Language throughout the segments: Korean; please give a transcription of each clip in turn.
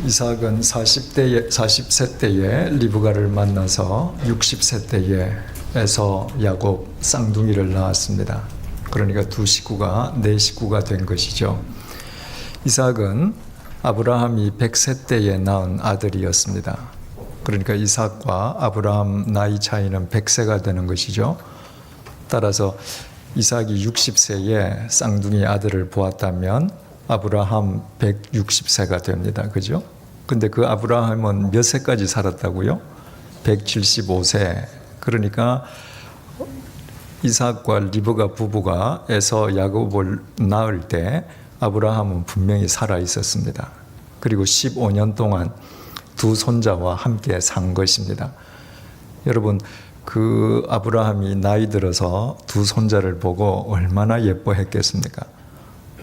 이삭은 40세 때에 리브가를 만나서 60세 때에 에서 야곱 쌍둥이를 낳았습니다. 그러니까 두 식구가 네 식구가 된 것이죠. 이삭은 아브라함이 100세 때에 낳은 아들이었습니다. 그러니까 이삭과 아브라함 나이 차이는 100세가 되는 것이죠. 따라서 이삭이 60세에 쌍둥이 아들을 보았다면 아브라함 160세가 됩니다. 그죠? 근데 그 아브라함은 몇 세까지 살았다고요? 175세. 그러니까 이삭과 리브가 부부가 에서 야곱을 낳을 때 아브라함은 분명히 살아 있었습니다. 그리고 15년 동안 두 손자와 함께 산 것입니다. 여러분, 그 아브라함이 나이 들어서 두 손자를 보고 얼마나 예뻐했겠습니까?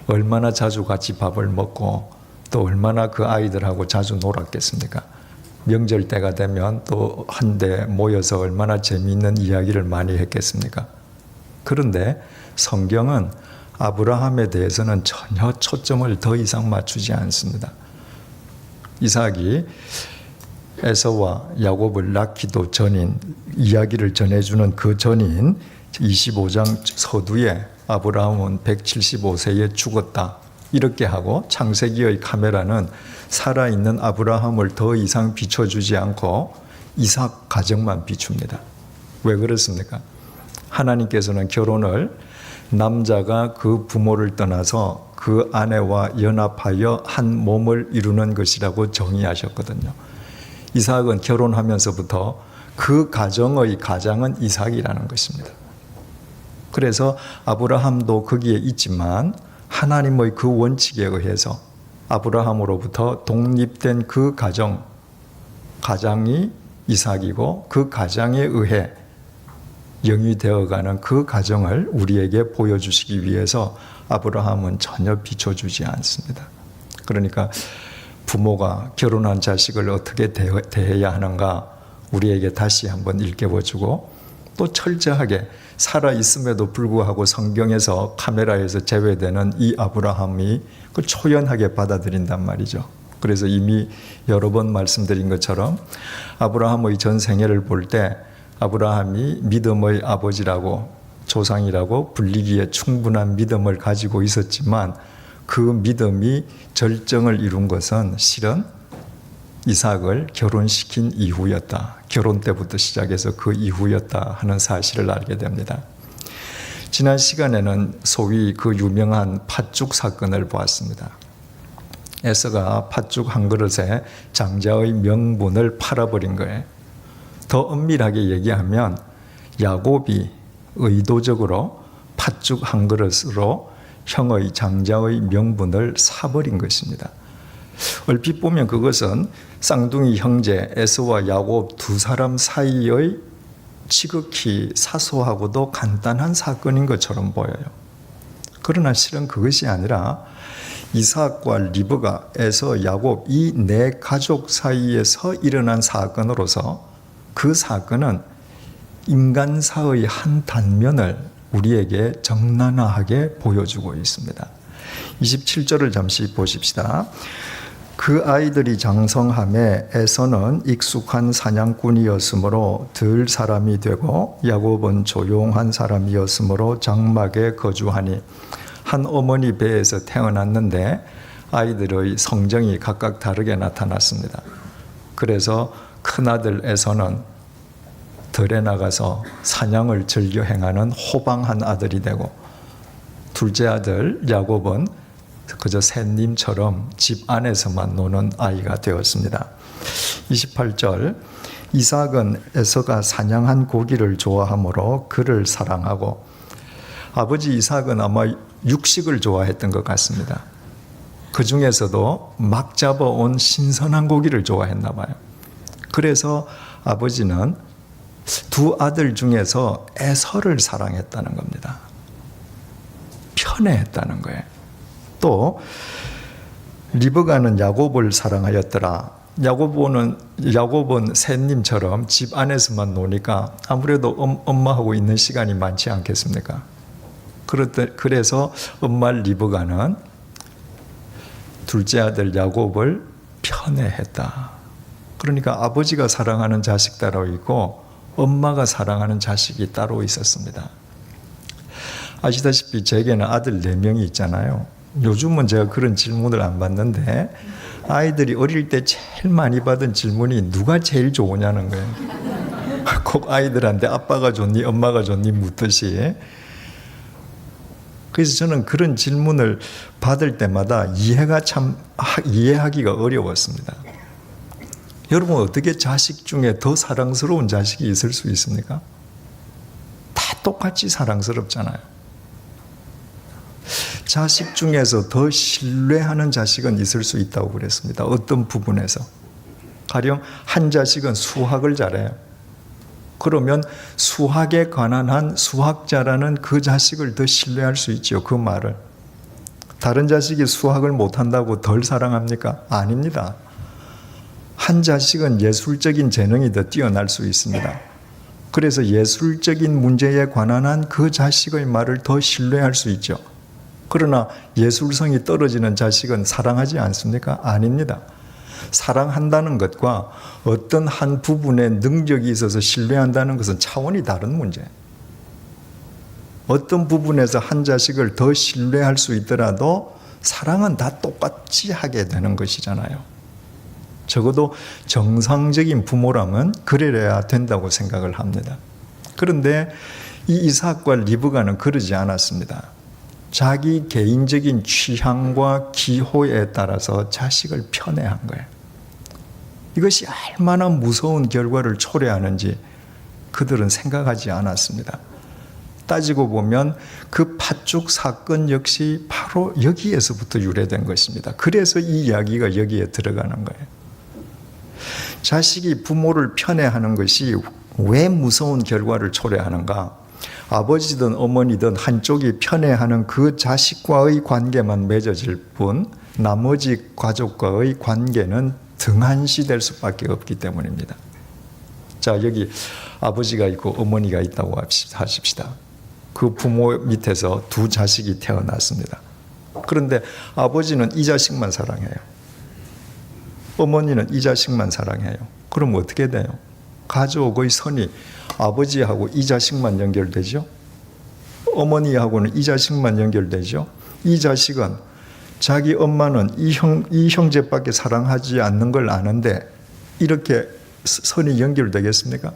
얼마나 자주 같이 밥을 먹고 또 얼마나 그 아이들하고 자주 놀았겠습니까? 명절 때가 되면 또 한데 모여서 얼마나 재미있는 이야기를 많이 했겠습니까? 그런데 성경은 아브라함에 대해서는 전혀 초점을 더 이상 맞추지 않습니다. 이삭이 에서와 야곱을 낳기도 전인 이야기를 전해주는 그 전인 25장 서두에 아브라함은 175세에 죽었다 이렇게 하고 창세기의 카메라는 살아있는 아브라함을 더 이상 비춰주지 않고 이삭 가정만 비춥니다. 왜 그렇습니까? 하나님께서는 결혼을 남자가 그 부모를 떠나서 그 아내와 연합하여 한 몸을 이루는 것이라고 정의하셨거든요. 이삭은 결혼하면서부터 그 가정의 가장은 이삭이라는 것입니다. 그래서 아브라함도 거기에 있지만 하나님의 그 원칙에 의해서 아브라함으로부터 독립된 그 가장이 이삭이고 그 가장에 의해 영이 되어가는 그 가정을 우리에게 보여주시기 위해서 아브라함은 전혀 비춰주지 않습니다. 그러니까 부모가 결혼한 자식을 어떻게 대해야 하는가 우리에게 다시 한번 일깨워주고 또 철저하게 살아있음에도 불구하고 성경에서 카메라에서 제외되는 이 아브라함이 그걸 초연하게 받아들인단 말이죠. 그래서 이미 여러 번 말씀드린 것처럼 아브라함의 전 생애를 볼 때 아브라함이 믿음의 아버지라고 조상이라고 불리기에 충분한 믿음을 가지고 있었지만 그 믿음이 절정을 이룬 것은 실은 이삭을 결혼시킨 이후였다. 결혼 때부터 시작해서 그 이후였다 하는 사실을 알게 됩니다. 지난 시간에는 소위 그 유명한 팥죽 사건을 보았습니다. 에서가 팥죽 한 그릇에 장자의 명분을 팔아버린 거예요. 더 엄밀하게 얘기하면 야곱이 의도적으로 팥죽 한 그릇으로 형의 장자의 명분을 사버린 것입니다. 얼핏 보면 그것은 쌍둥이 형제 에서와 야곱 두 사람 사이의 지극히 사소하고도 간단한 사건인 것처럼 보여요. 그러나 실은 그것이 아니라 이삭과 리브가 에서 야곱 이 네 가족 사이에서 일어난 사건으로서 그 사건은 인간사의 한 단면을 우리에게 적나라하게 보여주고 있습니다. 27절을 잠시 보십시다. 그 아이들이 장성함에 에서는 익숙한 사냥꾼이었으므로 들 사람이 되고 야곱은 조용한 사람이었으므로 장막에 거주하니 한 어머니 배에서 태어났는데 아이들의 성정이 각각 다르게 나타났습니다. 그래서 큰아들 에서는 들에 나가서 사냥을 즐겨 행하는 호방한 아들이 되고 둘째 아들 야곱은 그저 샌님처럼 집 안에서만 노는 아이가 되었습니다. 28절 이삭은 에서가 사냥한 고기를 좋아하므로 그를 사랑하고 아버지 이삭은 아마 육식을 좋아했던 것 같습니다. 그 중에서도 막 잡아온 신선한 고기를 좋아했나 봐요. 그래서 아버지는 두 아들 중에서 에서를 사랑했다는 겁니다. 편애했다는 거예요. 또 리브가는 야곱을 사랑하였더라. 야곱은 샌님처럼 집 안에서만 노니까 아무래도 엄마하고 있는 시간이 많지 않겠습니까? 그래서 엄마 리브가는 둘째 아들 야곱을 편애했다. 그러니까 아버지가 사랑하는 자식 따로 있고 엄마가 사랑하는 자식이 따로 있었습니다. 아시다시피 제게는 아들 4명이 있잖아요. 요즘은 제가 그런 질문을 안 받는데 아이들이 어릴 때 제일 많이 받은 질문이 누가 제일 좋으냐는 거예요. 꼭 아이들한테 아빠가 좋니 엄마가 좋니 묻듯이. 그래서 저는 그런 질문을 받을 때마다 이해하기가 어려웠습니다. 여러분 어떻게 자식 중에 더 사랑스러운 자식이 있을 수 있습니까? 다 똑같이 사랑스럽잖아요. 자식 중에서 더 신뢰하는 자식은 있을 수 있다고 그랬습니다. 어떤 부분에서. 가령 한 자식은 수학을 잘해요. 그러면 수학에 관한 한 수학자라는 그 자식을 더 신뢰할 수 있죠. 그 말을. 다른 자식이 수학을 못한다고 덜 사랑합니까? 아닙니다. 한 자식은 예술적인 재능이 더 뛰어날 수 있습니다. 그래서 예술적인 문제에 관한 한 그 자식의 말을 더 신뢰할 수 있죠. 그러나 예술성이 떨어지는 자식은 사랑하지 않습니까? 아닙니다. 사랑한다는 것과 어떤 한 부분에 능력이 있어서 신뢰한다는 것은 차원이 다른 문제예요. 어떤 부분에서 한 자식을 더 신뢰할 수 있더라도 사랑은 다 똑같이 하게 되는 것이잖아요. 적어도 정상적인 부모라면 그래야 된다고 생각을 합니다. 그런데 이 이삭과 리브가는 그러지 않았습니다. 자기 개인적인 취향과 기호에 따라서 자식을 편애한 거예요. 이것이 얼마나 무서운 결과를 초래하는지 그들은 생각하지 않았습니다. 따지고 보면 그 팥죽 사건 역시 바로 여기에서부터 유래된 것입니다. 그래서 이 이야기가 여기에 들어가는 거예요. 자식이 부모를 편애하는 것이 왜 무서운 결과를 초래하는가? 아버지든 어머니든 한쪽이 편애하는 그 자식과의 관계만 맺어질 뿐 나머지 가족과의 관계는 등한시될 수밖에 없기 때문입니다. 자, 여기 아버지가 있고 어머니가 있다고 하십시다. 그 부모 밑에서 2 자식이 태어났습니다. 그런데 아버지는 이 자식만 사랑해요. 어머니는 이 자식만 사랑해요. 그럼 어떻게 돼요? 가족의 선이 아버지하고 이 자식만 연결되죠. 어머니하고는 이 자식만 연결되죠. 이 자식은 자기 엄마는 이 형제밖에 사랑하지 않는 걸 아는데 이렇게 선이 연결되겠습니까?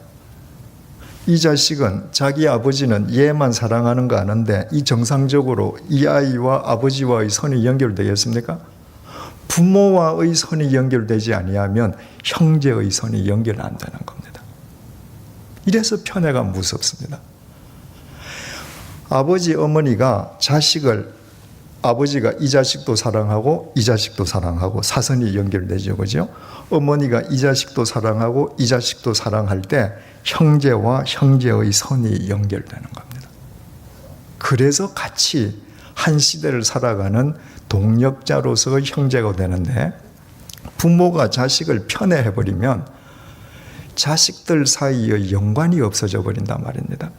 이 자식은 자기 아버지는 얘만 사랑하는 거 아는데 이 정상적으로 이 아이와 아버지와의 선이 연결되겠습니까? 부모와의 선이 연결되지 아니하면 형제의 선이 연결 안 되는 겁니다. 이래서 편애가 무섭습니다. 아버지, 어머니가 자식을 아버지가 이 자식도 사랑하고 이 자식도 사랑하고 사선이 연결되죠. 그죠? 어머니가 이 자식도 사랑하고 이 자식도 사랑할 때 형제와 형제의 선이 연결되는 겁니다. 그래서 같이 한 시대를 살아가는 동력자로서의 형제가 되는데 부모가 자식을 편애해버리면 자식들 사이의 연관이 없어져 버린단 말입니다.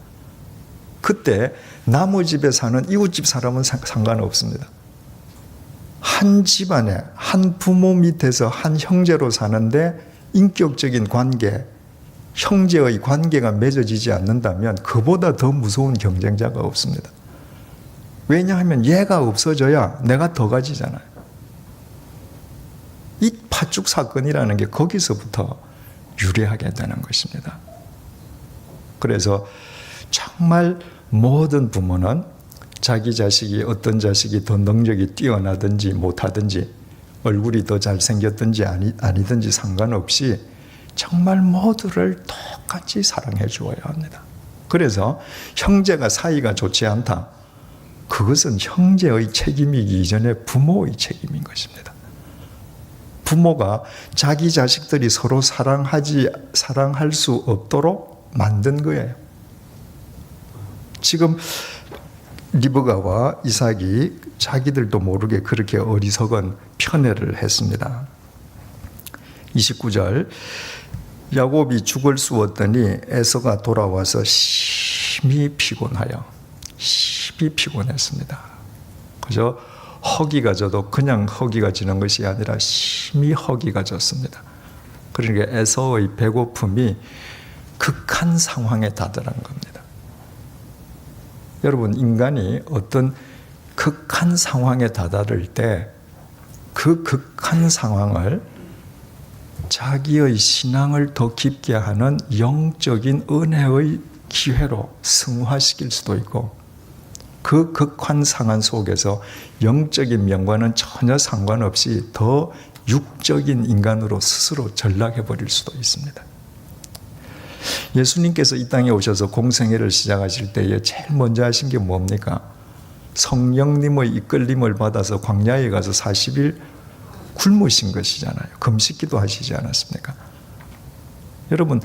그때 나무 집에 사는 이웃집 사람은 상관없습니다. 한 집안에 한 부모 밑에서 한 형제로 사는데 인격적인 관계, 형제의 관계가 맺어지지 않는다면 그보다 더 무서운 경쟁자가 없습니다. 왜냐하면 얘가 없어져야 내가 더 가지잖아요. 이 팥죽 사건이라는 게 거기서부터 유래하게 되는 것입니다. 그래서 정말 모든 부모는 자기 자식이 어떤 자식이 더 능력이 뛰어나든지 못하든지 얼굴이 더 잘생겼든지 아니든지 상관없이 정말 모두를 똑같이 사랑해 주어야 합니다. 그래서 형제가 사이가 좋지 않다. 그것은 형제의 책임이기 이전에 부모의 책임인 것입니다. 부모가 자기 자식들이 서로 사랑할 수 없도록 만든 거예요. 지금 리브가와 이삭이 자기들도 모르게 그렇게 어리석은 편애를 했습니다. 29절 야곱이 죽을 쑤었더니 에서가 돌아와서 심히 피곤했습니다. 그저 허기가 져도 그냥 허기가 지는 것이 아니라 심히 허기가 졌습니다. 그러니까 에서의 배고픔이 극한 상황에 다다른 겁니다. 여러분, 인간이 어떤 극한 상황에 다다를 때 그 극한 상황을 자기의 신앙을 더 깊게 하는 영적인 은혜의 기회로 승화시킬 수도 있고, 그 극한 상황 속에서 영적인 면과는 전혀 상관없이 더 육적인 인간으로 스스로 전락해 버릴 수도 있습니다. 예수님께서 이 땅에 오셔서 공생애를 시작하실 때에 제일 먼저 하신 게 뭡니까? 성령님의 이끌림을 받아서 광야에 가서 40일 굶으신 것이잖아요. 금식기도 하시지 않았습니까? 여러분,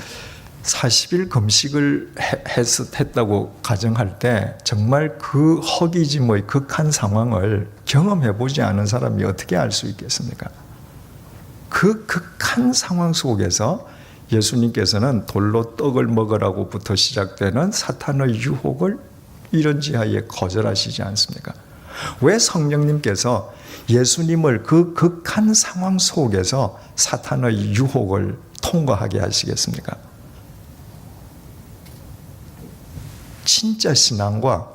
40일 금식을 했다고 가정할 때 정말 그 허기짐의 극한 상황을 경험해 보지 않은 사람이 어떻게 알 수 있겠습니까? 그 극한 상황 속에서 예수님께서는 돌로 떡을 먹으라고부터 시작되는 사탄의 유혹을 이런지하에 거절하시지 않습니까? 왜 성령님께서 예수님을 그 극한 상황 속에서 사탄의 유혹을 통과하게 하시겠습니까? 진짜 신앙과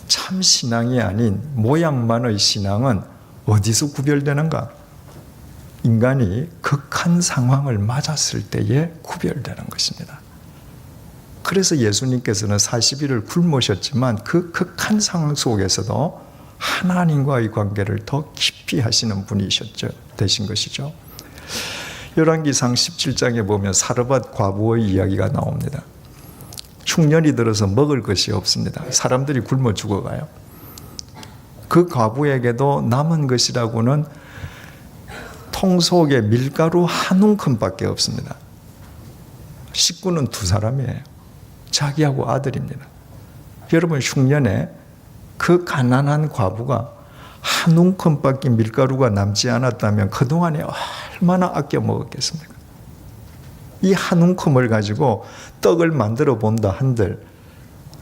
참 신앙이 아닌 모양만의 신앙은 어디서 구별되는가? 인간이 극한 상황을 맞았을 때에 구별되는 것입니다. 그래서 예수님께서는 40일을 굶으셨지만 그 극한 상황 속에서도 하나님과의 관계를 더 깊이 하시는 분이셨죠. 되신 것이죠. 열왕기상 17장에 보면 사르밧 과부의 이야기가 나옵니다. 흉년이 들어서 먹을 것이 없습니다. 사람들이 굶어 죽어가요. 그 과부에게도 남은 것이라고는 통 속에 밀가루 한 움큼밖에 없습니다. 식구는 2사람이에요. 자기하고 아들입니다. 여러분, 흉년에 그 가난한 과부가 한 움큼밖에 밀가루가 남지 않았다면 그동안에 얼마나 아껴 먹었겠습니까? 이 한 움큼을 가지고 떡을 만들어 본다 한들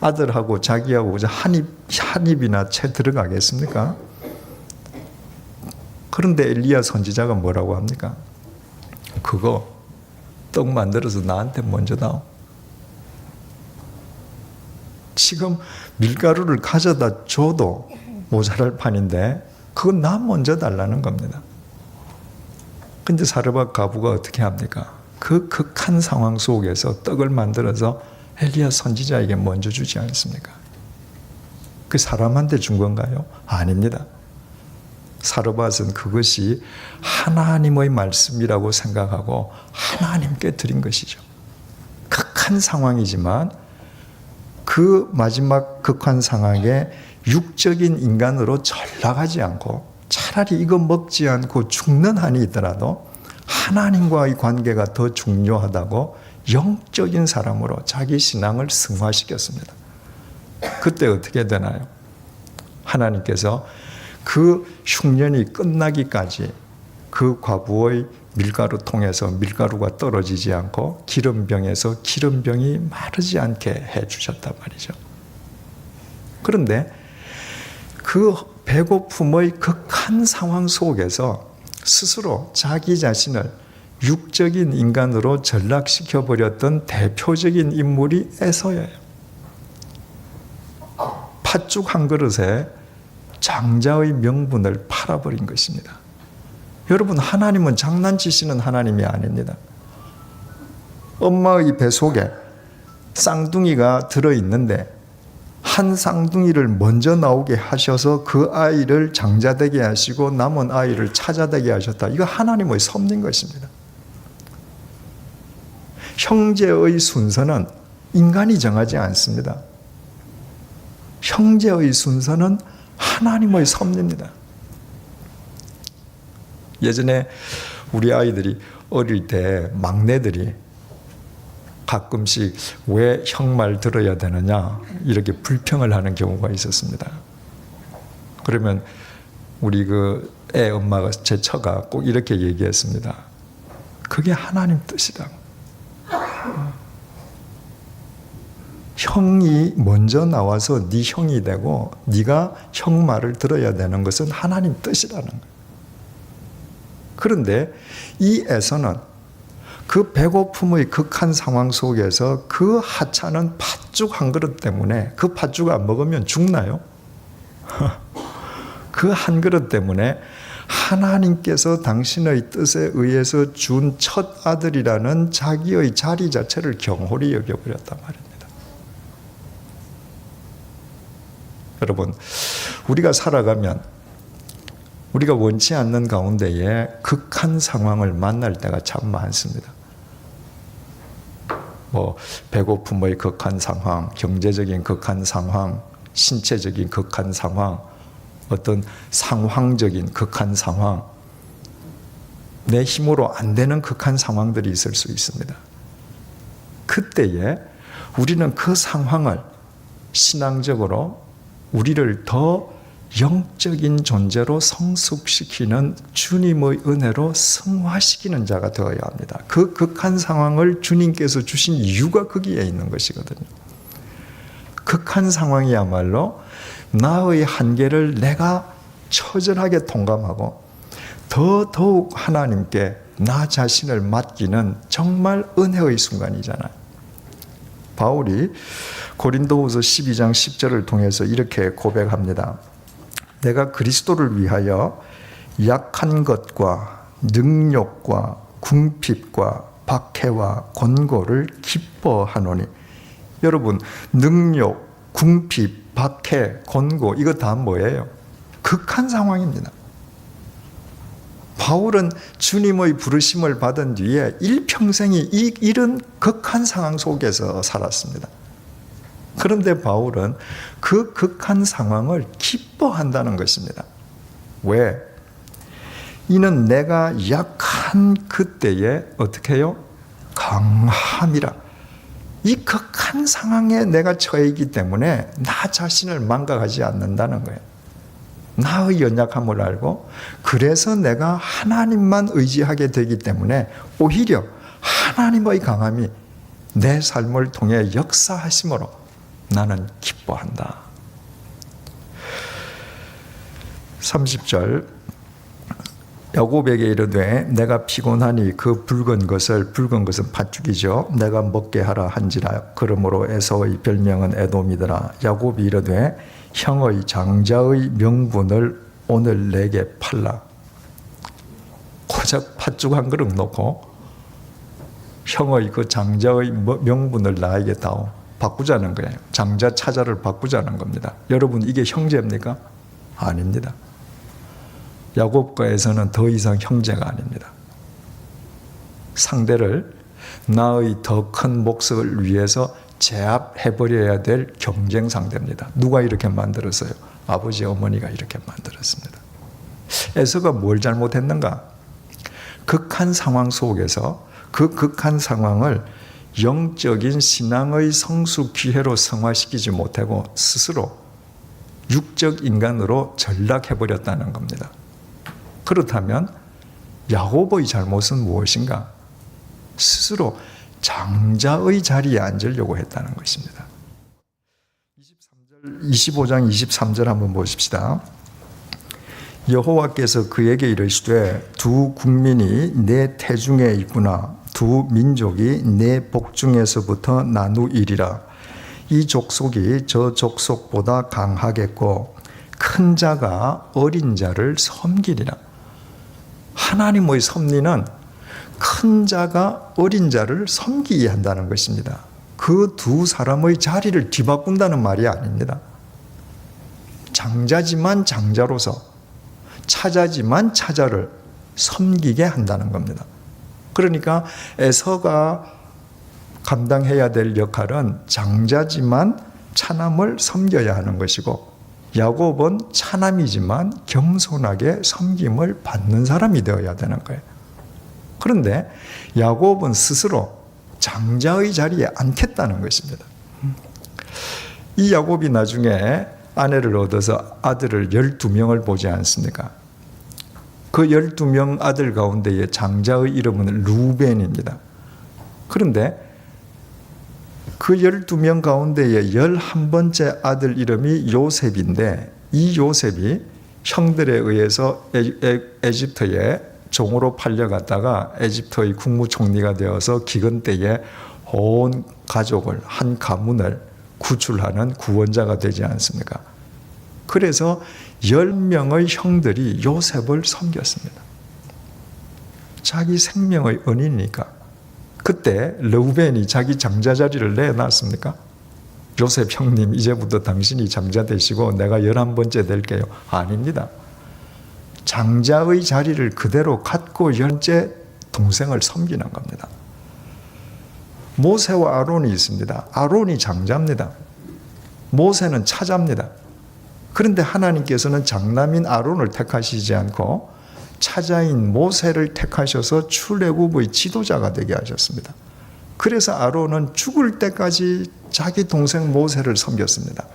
아들하고 자기하고 한 입이나 채 들어가겠습니까? 그런데 엘리야 선지자가 뭐라고 합니까? 그거 떡 만들어서 나한테 먼저 다오. 지금 밀가루를 가져다 줘도 모자랄 판인데 그건 나 먼저 달라는 겁니다. 근데 사르밧 과부가 어떻게 합니까? 그 극한 상황 속에서 떡을 만들어서 엘리야 선지자에게 먼저 주지 않습니까? 그 사람한테 준 건가요? 아닙니다. 사르밧은 그것이 하나님의 말씀이라고 생각하고 하나님께 드린 것이죠. 극한 상황이지만 그 마지막 극한 상황에 육적인 인간으로 전락하지 않고 차라리 이거 먹지 않고 죽는 한이 있더라도 하나님과의 관계가 더 중요하다고 영적인 사람으로 자기 신앙을 승화시켰습니다. 그때 어떻게 되나요? 하나님께서 그 흉년이 끝나기까지 그 과부의 밀가루 통해서 밀가루가 떨어지지 않고 기름병에서 기름병이 마르지 않게 해주셨단 말이죠. 그런데 그 배고픔의 극한 상황 속에서 스스로 자기 자신을 육적인 인간으로 전락시켜버렸던 대표적인 인물이 에서예요. 팥죽 한 그릇에 장자의 명분을 팔아버린 것입니다. 여러분, 하나님은 장난치시는 하나님이 아닙니다. 엄마의 배 속에 쌍둥이가 들어있는데 한 쌍둥이를 먼저 나오게 하셔서 그 아이를 장자되게 하시고 남은 아이를 차자되게 하셨다. 이거 하나님의 섭리인 것입니다. 형제의 순서는 인간이 정하지 않습니다. 형제의 순서는 하나님의 섭리입니다. 예전에 우리 아이들이 어릴 때 막내들이 가끔씩 왜 형 말 들어야 되느냐 이렇게 불평을 하는 경우가 있었습니다. 그러면 우리 그 애 엄마가 제 처가 꼭 이렇게 얘기했습니다. 그게 하나님 뜻이다. 형이 먼저 나와서 네 형이 되고 네가 형 말을 들어야 되는 것은 하나님 뜻이라는 거예요. 그런데 이 에서는 그 배고픔의 극한 상황 속에서 그 하찮은 팥죽 한 그릇 때문에, 그 팥죽 안 먹으면 죽나요? 그 한 그릇 때문에 하나님께서 당신의 뜻에 의해서 준 첫 아들이라는 자기의 자리 자체를 경홀히 여겨버렸단 말입니다. 여러분, 우리가 살아가면 우리가 원치 않는 가운데에 극한 상황을 만날 때가 참 많습니다. 배고픔의 극한 상황, 경제적인 극한 상황, 신체적인 극한 상황, 어떤 상황적인 극한 상황, 내 힘으로 안 되는 극한 상황들이 있을 수 있습니다. 그때에 우리는 그 상황을 신앙적으로 우리를 더 영적인 존재로 성숙시키는 주님의 은혜로 승화시키는 자가 되어야 합니다. 그 극한 상황을 주님께서 주신 이유가 거기에 있는 것이거든요. 극한 상황이야말로 나의 한계를 내가 처절하게 통감하고 더더욱 하나님께 나 자신을 맡기는 정말 은혜의 순간이잖아요. 바울이 고린도후서 12장 10절을 통해서 이렇게 고백합니다. 내가 그리스도를 위하여 약한 것과 능욕과 궁핍과 박해와 권고를 기뻐하노니. 여러분, 능욕, 궁핍, 박해, 권고, 이거 다 뭐예요? 극한 상황입니다. 바울은 주님의 부르심을 받은 뒤에 일평생이 이런 극한 상황 속에서 살았습니다. 그런데 바울은 그 극한 상황을 기뻐한다는 것입니다. 왜? 이는 내가 약한 그때에 어떻게 해요? 강함이라. 이 극한 상황에 내가 처해 있기 때문에 나 자신을 망각하지 않는다는 거예요. 나의 연약함을 알고, 그래서 내가 하나님만 의지하게 되기 때문에 오히려 하나님의 강함이 내 삶을 통해 역사하심으로 나는 기뻐한다. 30절, 야곱에게 이르되 내가 피곤하니 그 붉은 것은 팥죽이죠. 내가 먹게 하라 한지라. 그러므로 에사의 별명은 에돔이더라. 야곱이 이르되 형의 장자의 명분을 오늘 내게 팔라. 고작 팥죽 한 그릇 놓고 형의 그 장자의 명분을 나에게 다오. 바꾸자는 거예요. 장자 차자를 바꾸자는 겁니다. 여러분, 이게 형제입니까? 아닙니다. 야곱과 에서는 더 이상 형제가 아닙니다. 상대를 나의 더 큰 몫을 위해서 제압해버려야 될 경쟁 상대입니다. 누가 이렇게 만들었어요? 아버지, 어머니가 이렇게 만들었습니다. 에서가 뭘 잘못했는가? 극한 상황 속에서 그 극한 상황을 영적인 신앙의 성수 기회로 성화시키지 못하고 스스로 육적 인간으로 전락해버렸다는 겁니다. 그렇다면 야곱의 잘못은 무엇인가? 스스로 장자의 자리에 앉으려고 했다는 것입니다. 25장 23절 한번 보십시다. 여호와께서 그에게 이르시되 두 국민이 내 태중에 있구나. 두 민족이 내 복중에서부터 나누이리라. 이 족속이 저 족속보다 강하겠고 큰 자가 어린 자를 섬기리라. 하나님의 섭리는 큰 자가 어린 자를 섬기게 한다는 것입니다. 그 두 사람의 자리를 뒤바꾼다는 말이 아닙니다. 장자지만 장자로서, 차자지만 차자를 섬기게 한다는 겁니다. 그러니까 에서가 감당해야 될 역할은 장자지만 차남을 섬겨야 하는 것이고, 야곱은 차남이지만 겸손하게 섬김을 받는 사람이 되어야 되는 거예요. 그런데 야곱은 스스로 장자의 자리에 앉겠다는 것입니다. 이 야곱이 나중에 아내를 얻어서 아들을 12명을 보지 않습니까? 그 12명 아들 가운데의 장자의 이름은 루벤입니다. 그런데 그 12명 가운데의 11번째 아들 이름이 요셉인데, 이 요셉이 형들에 의해서 에집트에 종으로 팔려갔다가 에집트의 국무총리가 되어서 기근 때에 온 가족을, 한 가문을 구출하는 구원자가 되지 않습니까? 그래서 10명의 형들이 요셉을 섬겼습니다. 자기 생명의 은인이니까. 그때 르우벤이 자기 장자 자리를 내놨습니까? 요셉 형님, 이제부터 당신이 장자 되시고 내가 11번째 될게요. 아닙니다. 장자의 자리를 그대로 갖고 10번째 동생을 섬기는 겁니다. 모세와 아론이 있습니다. 아론이 장자입니다. 모세는 차자입니다. 그런데 하나님께서는 장남인 아론을 택하시지 않고 차자인 모세를 택하셔서 출애굽의 지도자가 되게 하셨습니다. 그래서 아론은 죽을 때까지 자기 동생 모세를 섬겼습니다.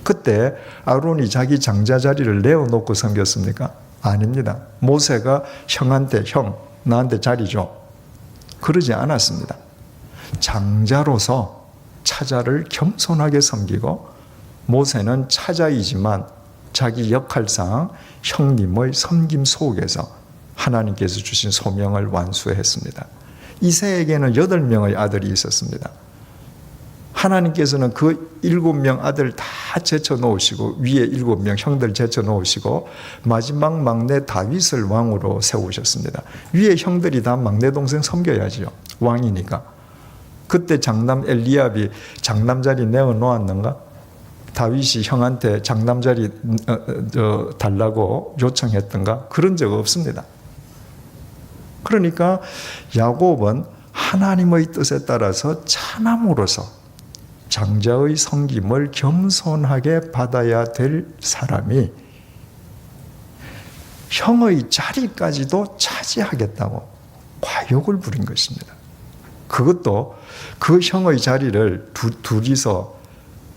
그때 아론이 자기 장자 자리를 내어놓고 섬겼습니까? 아닙니다. 모세가 형한테, 형, 나한테 자리 줘. 그러지 않았습니다. 장자로서 차자를 겸손하게 섬기고, 모세는 차자이지만 자기 역할상 형님의 섬김 속에서 하나님께서 주신 소명을 완수했습니다. 이새에게는 8명의 아들이 있었습니다. 하나님께서는 그 7명 아들 다 제쳐놓으시고, 위에 7명 형들 제쳐놓으시고, 마지막 막내 다윗을 왕으로 세우셨습니다. 위에 형들이 다 막내 동생 섬겨야지요. 왕이니까. 그때 장남 엘리압이 장남 자리 내어놓았는가? 다윗이 형한테 장남 자리 달라고 요청했던가? 그런 적 없습니다. 그러니까 야곱은 하나님의 뜻에 따라서 차남으로서 장자의 섬김을 겸손하게 받아야 될 사람이 형의 자리까지도 차지하겠다고 과욕을 부린 것입니다. 그것도 그 형의 자리를 둘이서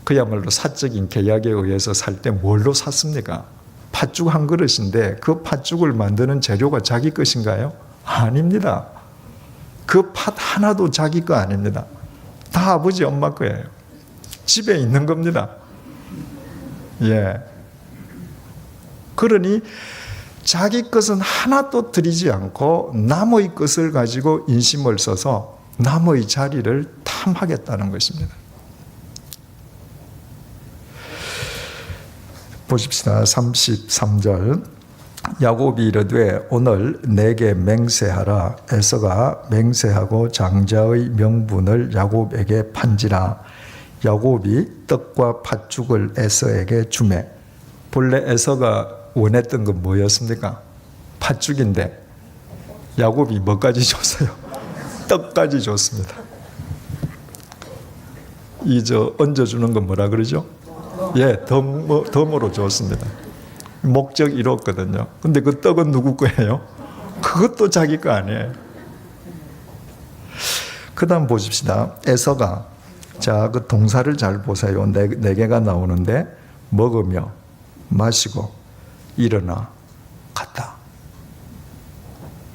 그야말로 사적인 계약에 의해서 살 때 뭘로 샀습니까? 팥죽 한 그릇인데 그 팥죽을 만드는 재료가 자기 것인가요? 아닙니다. 그 팥 하나도 자기 거 아닙니다. 다 아버지 엄마 거예요. 집에 있는 겁니다. 예. 그러니 자기 것은 하나도 드리지 않고 남의 것을 가지고 인심을 써서 남의 자리를 탐하겠다는 것입니다. 보십시다. 33절. 야곱이 이르되 오늘 내게 맹세하라. 에서가 맹세하고 장자의 명분을 야곱에게 판지라. 야곱이 떡과 팥죽을 에서에게 주매. 본래 에서가 원했던 건 뭐였습니까? 팥죽인데 야곱이 뭐까지 줬어요? 떡까지 줬습니다. 얹어주는 건 뭐라 그러죠? 예, 덤으로 줬습니다. 목적 이뤘거든요. 근데 그 떡은 누구 거예요? 그것도 자기 거 아니에요. 그 다음 보십시다. 에서가, 자, 그 동사를 잘 보세요. 네 개가 나오는데, 먹으며, 마시고, 일어나, 갔다.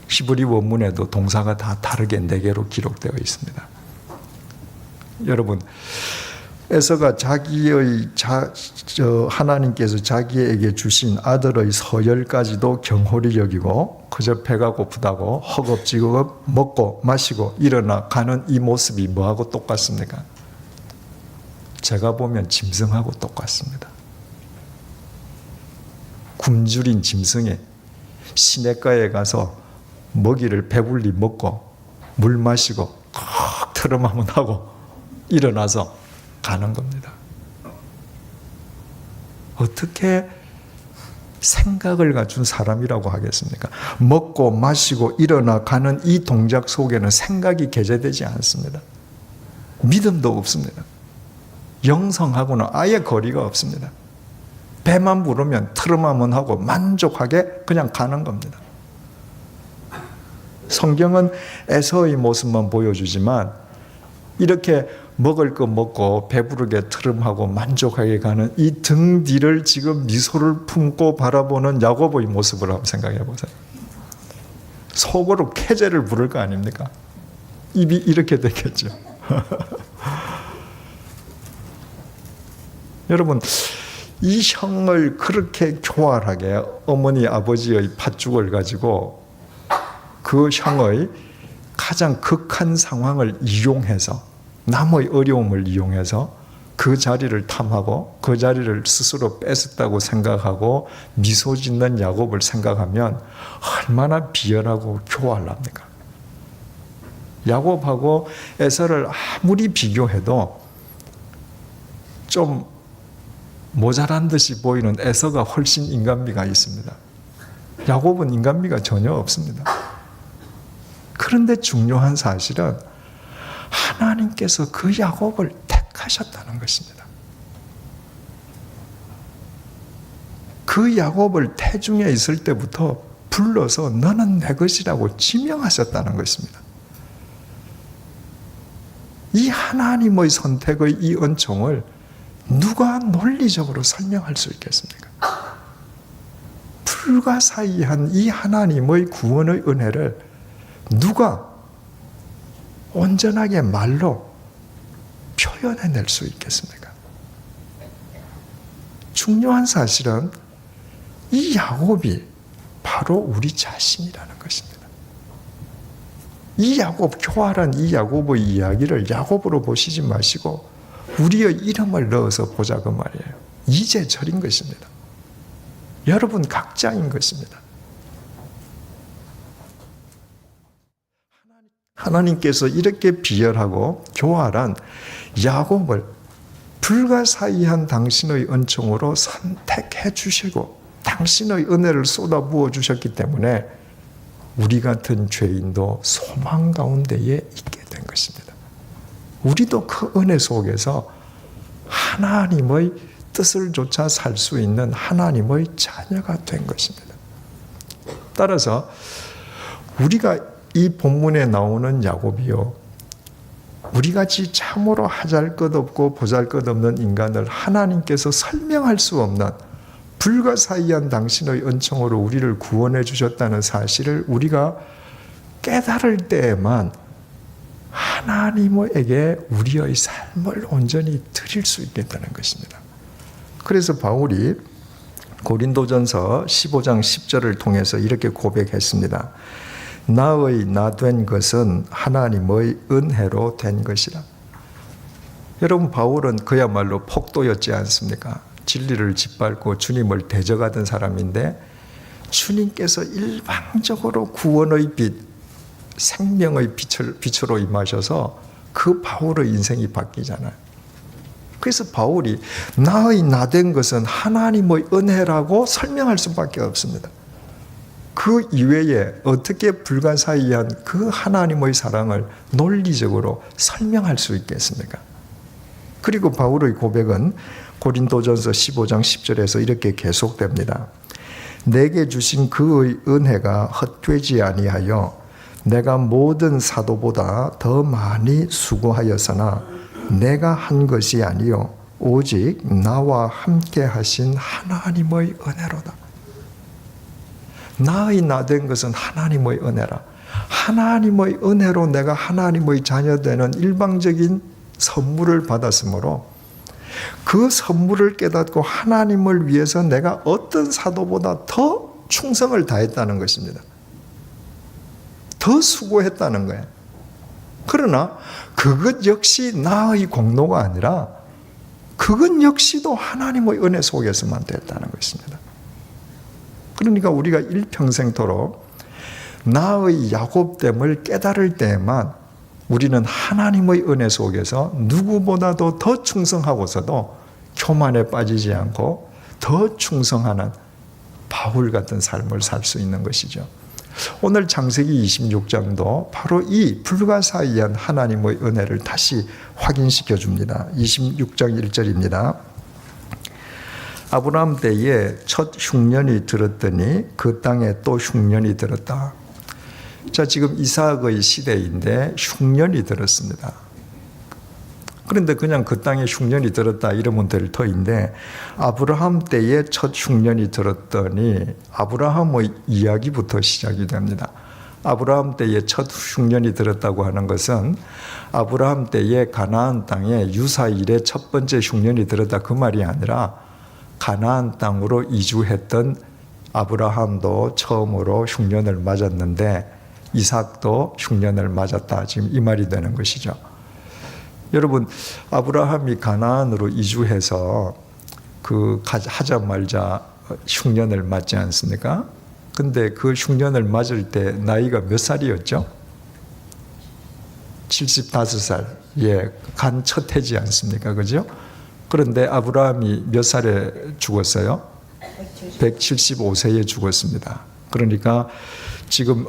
히브리 원문에도 동사가 다 다르게 4개로 기록되어 있습니다. 여러분, 에서가 자기의 하나님께서 자기에게 주신 아들의 서열까지도 경홀히 여기고 그저 배가 고프다고 허겁지겁 먹고 마시고 일어나 가는 이 모습이 뭐하고 똑같습니까? 제가 보면 짐승하고 똑같습니다. 굶주린 짐승이 시냇가에 가서 먹이를 배불리 먹고 물 마시고 콕 트름 한번 하고 일어나서 가는 겁니다. 어떻게 생각을 갖춘 사람이라고 하겠습니까? 먹고 마시고 일어나 가는 이 동작 속에는 생각이 개재되지 않습니다. 믿음도 없습니다. 영성하고는 아예 거리가 없습니다. 배만 부르면 트름 한번 하고 만족하게 그냥 가는 겁니다. 성경은 에서의 모습만 보여주지만 이렇게 먹을 거 먹고 배부르게 트름하고 만족하게 가는 이 등 뒤를 지금 미소를 품고 바라보는 야곱의 모습을 한번 생각해 보세요. 속으로 캐제를 부를 거 아닙니까? 입이 이렇게 됐겠죠. 여러분, 이 형을 그렇게 교활하게 어머니 아버지의 팥죽을 가지고 그 형의 가장 극한 상황을 이용해서, 남의 어려움을 이용해서 그 자리를 탐하고 그 자리를 스스로 뺏었다고 생각하고 미소 짓는 야곱을 생각하면 얼마나 비열하고 교활합니까? 야곱하고 에서를 아무리 비교해도 좀 모자란 듯이 보이는 에서가 훨씬 인간미가 있습니다. 야곱은 인간미가 전혀 없습니다. 그런데 중요한 사실은 하나님께서 그 야곱을 택하셨다는 것입니다. 그 야곱을 태중에 있을 때부터 불러서 너는 내 것이라고 지명하셨다는 것입니다. 이 하나님의 선택의 이 은총을 누가 논리적으로 설명할 수 있겠습니까? 불가사의한 이 하나님의 구원의 은혜를 누가 온전하게 말로 표현해낼 수 있겠습니까? 중요한 사실은 이 야곱이 바로 우리 자신이라는 것입니다. 이 야곱, 교활한 이 야곱의 이야기를 야곱으로 보시지 마시고 우리의 이름을 넣어서 보자 그 말이에요. 이제절인 것입니다. 여러분 각자인 것입니다. 하나님께서 이렇게 비열하고 교활한 야곱을 불가사의한 당신의 은총으로 선택해 주시고 당신의 은혜를 쏟아부어 주셨기 때문에 우리 같은 죄인도 소망 가운데에 있게 된 것입니다. 우리도 그 은혜 속에서 하나님의 뜻을 조차 살 수 있는 하나님의 자녀가 된 것입니다. 따라서 우리가 이 본문에 나오는 야곱이요, 우리같이 참으로 하잘것없고 보잘것없는 인간을 하나님께서 설명할 수 없는 불가사의한 당신의 은총으로 우리를 구원해 주셨다는 사실을 우리가 깨달을 때에만 하나님에게 우리의 삶을 온전히 드릴 수 있겠다는 것입니다. 그래서 바울이 고린도전서 15장 10절을 통해서 이렇게 고백했습니다. 나의 나 된 것은 하나님의 은혜로 된 것이라. 여러분, 바울은 그야말로 폭도였지 않습니까? 진리를 짓밟고 주님을 대적하던 사람인데 주님께서 일방적으로 구원의 빛, 생명의 빛으로 임하셔서 그 바울의 인생이 바뀌잖아요. 그래서 바울이 나의 나 된 것은 하나님의 은혜라고 설명할 수밖에 없습니다. 그 이외에 어떻게 불가사의한 그 하나님의 사랑을 논리적으로 설명할 수 있겠습니까? 그리고 바울의 고백은 고린도전서 15장 10절에서 이렇게 계속됩니다. 내게 주신 그의 은혜가 헛되지 아니하여 내가 모든 사도보다 더 많이 수고하였으나 내가 한 것이 아니요 오직 나와 함께 하신 하나님의 은혜로다. 나의 나 된 것은 하나님의 은혜라. 하나님의 은혜로 내가 하나님의 자녀되는 일방적인 선물을 받았으므로 그 선물을 깨닫고 하나님을 위해서 내가 어떤 사도보다 더 충성을 다했다는 것입니다. 더 수고했다는 거예요. 그러나 그것 역시 나의 공로가 아니라 그것 역시도 하나님의 은혜 속에서만 됐다는 것입니다. 그러니까 우리가 일평생토록 나의 야곱됨을 깨달을 때에만 우리는 하나님의 은혜 속에서 누구보다도 더 충성하고서도 교만에 빠지지 않고 더 충성하는 바울 같은 삶을 살 수 있는 것이죠. 오늘 창세기 26장도 바로 이 불가사의한 하나님의 은혜를 다시 확인시켜 줍니다. 26장 1절입니다. 아브라함 때에 첫 흉년이 들었더니 그 땅에 또 흉년이 들었다. 자, 지금 이삭의 시대인데 흉년이 들었습니다. 그런데 그냥 그 땅에 흉년이 들었다 이러면 될 터인데 아브라함 때에 첫 흉년이 들었더니 아브라함의 이야기부터 시작이 됩니다. 아브라함 때에 첫 흉년이 들었다고 하는 것은 아브라함 때에 가나안 땅에 유사 이래 첫 번째 흉년이 들었다 그 말이 아니라 가나안 땅으로 이주했던 아브라함도 처음으로 흉년을 맞았는데 이삭도 흉년을 맞았다. 지금 이 말이 되는 것이죠. 여러분, 아브라함이 가나안으로 이주해서 하자 말자 흉년을 맞지 않습니까? 근데 그 흉년을 맞을 때 나이가 몇 살이었죠? 75살. 예, 간 첫 해지 않습니까? 그죠? 그런데 아브라함이 몇 살에 죽었어요? 175세에 죽었습니다. 그러니까 지금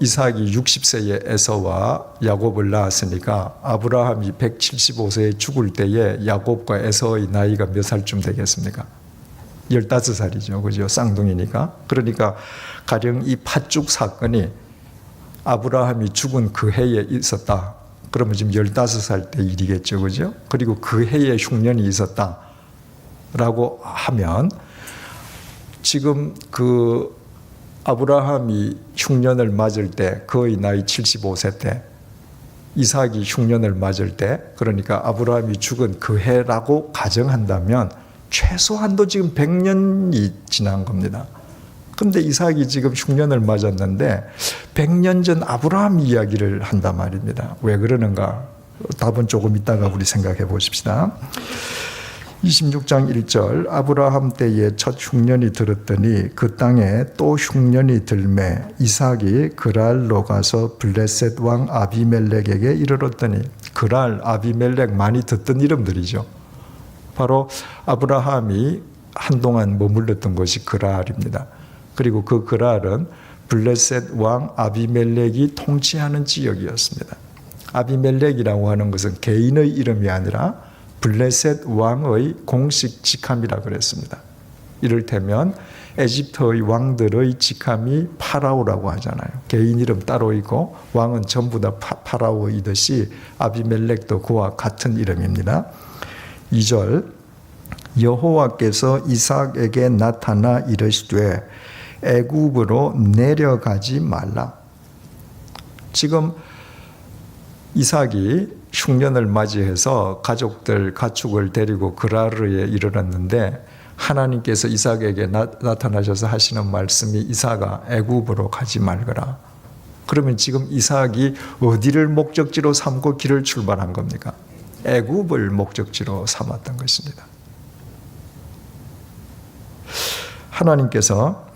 이삭이 60세에 에서와 야곱을 낳았으니까 아브라함이 175세에 죽을 때에 야곱과 에서의 나이가 몇 살쯤 되겠습니까? 15살이죠. 그죠? 쌍둥이니까. 그러니까 가령 이 팥죽 사건이 아브라함이 죽은 그 해에 있었다. 그러면 지금 15살 때 일이겠죠. 그죠? 그리고 그 해에 흉년이 있었다라고 하면 지금 그 아브라함이 흉년을 맞을 때 그의 나이 75세 때 이삭이 흉년을 맞을 때 그러니까 아브라함이 죽은 그 해라고 가정한다면 최소한도 지금 100년이 지난 겁니다. 그런데 이삭이 지금 흉년을 맞았는데 100년 전 아브라함 이야기를 한단 말입니다. 왜 그러는가? 답은 조금 이따가 우리 생각해 보십시다. 26장 1절 아브라함 때에 첫 흉년이 들었더니 그 땅에 또 흉년이 들매 이삭이 그랄로 가서 블레셋 왕 아비멜렉에게 이르렀더니 그랄, 아비멜렉 많이 듣던 이름들이죠. 바로 아브라함이 한동안 머물렀던 곳이 그랄입니다. 그리고 그 그랄은 블레셋 왕 아비멜렉이 통치하는 지역이었습니다. 아비멜렉이라고 하는 것은 개인의 이름이 아니라 블레셋 왕의 공식 직함이라 그랬습니다. 이를테면 에집트의 왕들의 직함이 파라오라고 하잖아요. 개인 이름 따로 있고 왕은 전부 다 파라오이듯이 아비멜렉도 그와 같은 이름입니다. 2절 여호와께서 이삭에게 나타나 이르시되 애굽으로 내려가지 말라. 지금 이삭이 흉년을 맞이해서 가축을 데리고 그라르에 이르렀는데 하나님께서 이삭에게 나타나셔서 하시는 말씀이 이삭아 애굽으로 가지 말거라. 그러면 지금 이삭이 어디를 목적지로 삼고 길을 출발한 겁니까? 애굽을 목적지로 삼았던 것입니다. 하나님께서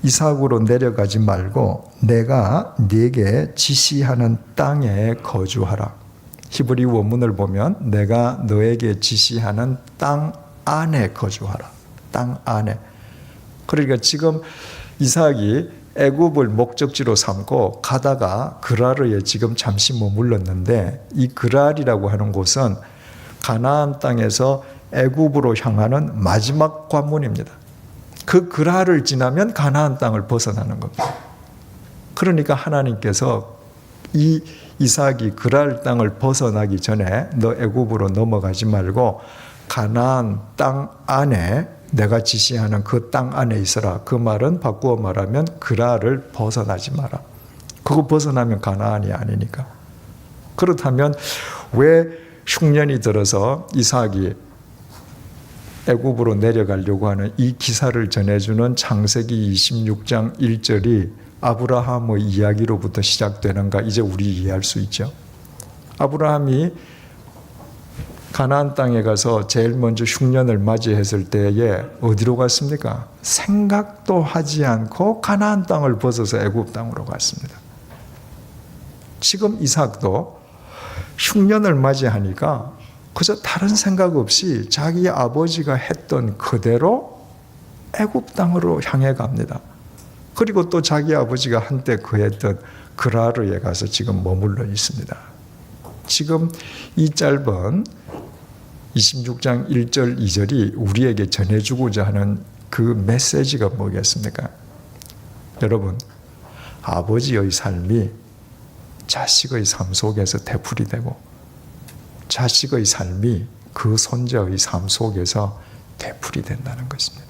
이삭으로 내려가지 말고 내가 네게 지시하는 땅에 거주하라. 히브리 원문을 보면 내가 너에게 지시하는 땅 안에 거주하라. 땅 안에. 그러니까 지금 이삭이 애굽을 목적지로 삼고 가다가 그랄에 지금 잠시 머물렀는데 이 그랄이라고 하는 곳은 가나안 땅에서 애굽으로 향하는 마지막 관문입니다. 그 그랄을 지나면 가나안 땅을 벗어나는 겁니다. 그러니까 하나님께서 이 이삭이 그랄 땅을 벗어나기 전에 너 애굽으로 넘어가지 말고 가나안 땅 안에 내가 지시하는 그 땅 안에 있어라. 그 말은 바꾸어 말하면 그랄을 벗어나지 마라. 그거 벗어나면 가나안이 아니니까. 그렇다면 왜 흉년이 들어서 이삭이 애굽으로 내려가려고 하는 이 기사를 전해주는 창세기 26장 1절이 아브라함의 이야기로부터 시작되는가 이제 우리 이해할 수 있죠. 아브라함이 가나안 땅에 가서 제일 먼저 흉년을 맞이했을 때에 어디로 갔습니까? 생각도 하지 않고 가나안 땅을 벗어서 애굽 땅으로 갔습니다. 지금 이삭도 흉년을 맞이하니까 그저 다른 생각 없이 자기 아버지가 했던 그대로 애굽 땅으로 향해 갑니다. 그리고 또 자기 아버지가 한때 거했던 그라르에 가서 지금 머물러 있습니다. 지금 이 짧은 26장 1절 2절이 우리에게 전해주고자 하는 그 메시지가 뭐겠습니까? 여러분, 아버지의 삶이 자식의 삶 속에서 되풀이되고 자식의 삶이 그 손자의 삶 속에서 되풀이된다는 것입니다.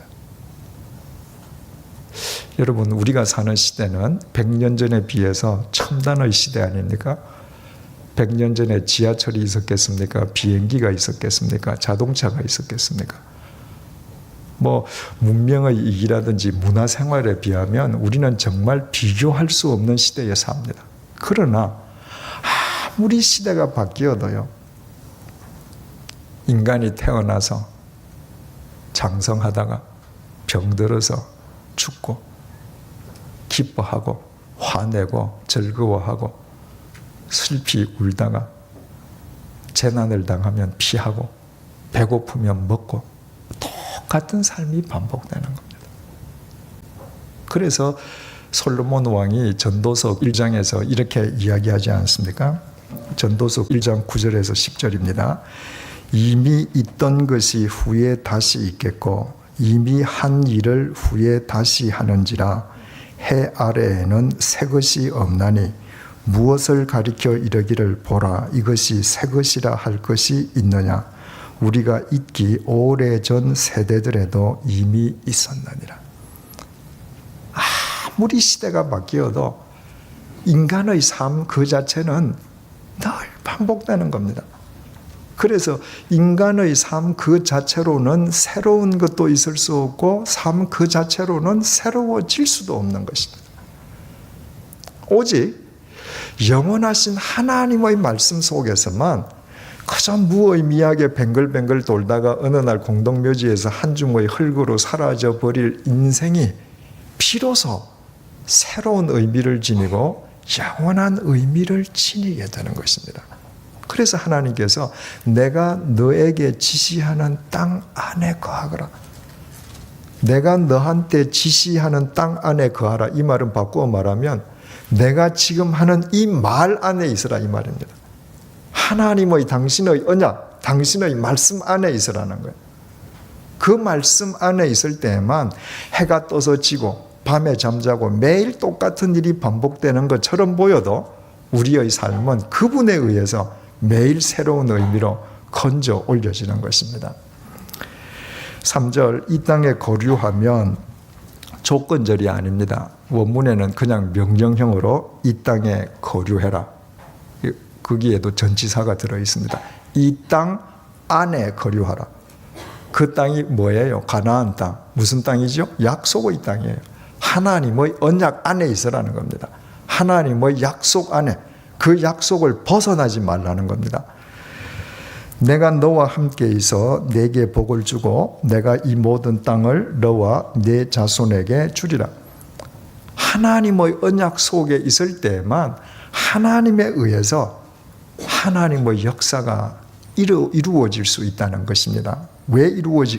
여러분, 우리가 사는 시대는 100년 전에 비해서 첨단의 시대 아닙니까? 100년 전에 지하철이 있었겠습니까? 비행기가 있었겠습니까? 자동차가 있었겠습니까? 뭐 문명의 이기라든지 문화생활에 비하면 우리는 정말 비교할 수 없는 시대에 삽니다. 그러나 아무리 시대가 바뀌어도요, 인간이 태어나서 장성하다가 병들어서 죽고 기뻐하고 화내고 즐거워하고 슬피 울다가 재난을 당하면 피하고 배고프면 먹고 똑같은 삶이 반복되는 겁니다. 그래서 솔로몬 왕이 전도서 1장에서 이렇게 이야기하지 않습니까? 전도서 1장 9절에서 10절입니다. 이미 있던 것이 후에 다시 있겠고 이미 한 일을 후에 다시 하는지라 해 아래에는 새 것이 없나니 무엇을 가리켜 이르기를 보라 이것이 새 것이라 할 것이 있느냐 우리가 있기 오래전 세대들에도 이미 있었느니라. 아무리 시대가 바뀌어도 인간의 삶 그 자체는 늘 반복되는 겁니다. 그래서 인간의 삶 그 자체로는 새로운 것도 있을 수 없고 삶 그 자체로는 새로워질 수도 없는 것입니다. 오직 영원하신 하나님의 말씀 속에서만 그저 무의미하게 뱅글뱅글 돌다가 어느 날 공동묘지에서 한 줌의 흙으로 사라져 버릴 인생이 비로소 새로운 의미를 지니고 영원한 의미를 지니게 되는 것입니다. 그래서 하나님께서 내가 너에게 지시하는 땅 안에 거하거라. 내가 너한테 지시하는 땅 안에 거하라. 이 말은 바꾸어 말하면 내가 지금 하는 이 말 안에 있으라 이 말입니다. 하나님의 당신의 언약, 당신의 말씀 안에 있으라는 거예요. 그 말씀 안에 있을 때에만 해가 떠서 지고 밤에 잠자고 매일 똑같은 일이 반복되는 것처럼 보여도 우리의 삶은 그분에 의해서 매일 새로운 의미로 건져 올려지는 것입니다. 3절 이 땅에 거류하면 조건절이 아닙니다. 원문에는 그냥 명령형으로 이 땅에 거류해라. 거기에도 전치사가 들어있습니다. 이 땅 안에 거류하라. 그 땅이 뭐예요? 가나안 땅. 무슨 땅이죠? 약속의 땅이에요. 하나님의 언약 안에 있으라는 겁니다. 하나님의 약속 안에, 그 약속을 벗어나지 말라는 겁니다. 내가 너와 함께 있어 내게 복을 주고 내가 이 모든 땅을 너와 내 자손에게 주리라. 하나님의 언약 속에 있을 때만 하나님에 의해서 하나님의 역사가 이루어질 수 있다는 것입니다. 왜